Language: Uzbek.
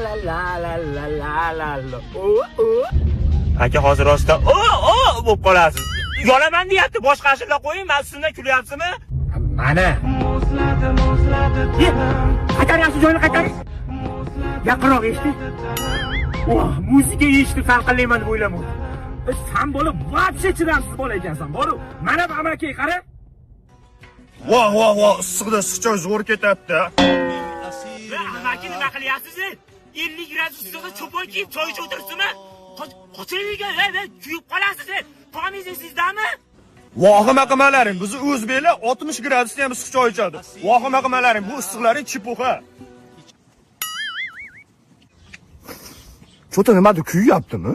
la la la la la la la. Aka hozir rostda bo'lib qolasiz. Yonaman deyapti, boshqa ashula qo'ying, men sizdan kulyapsizmi? Mana. Qaytaryapsiz joyini qaytaring. Yaqinroq eshiting. Muzika eshitib salqinlayman deb o'ylamadim. Sen bola вообще chidamsiz bola ekansan. Boru, mana bu amaki qara. Voh, issiqda issiqchoy zo'r ketyapti. Amaki nima qilyapsiz? 50 gradus issiqda cho'pon kiyib choy ichib o'tiribsizmi? Qochingga, kuyib qolasiz. Qo'mingiz sizdami? Vohima qilmalaring, biz o'zbeklar 60 gradusda ham issiq choy ichadi. Vohima qilmalaring, bu issiqlaring chipuxa. Cho'ta nimadir kuyyaptimi?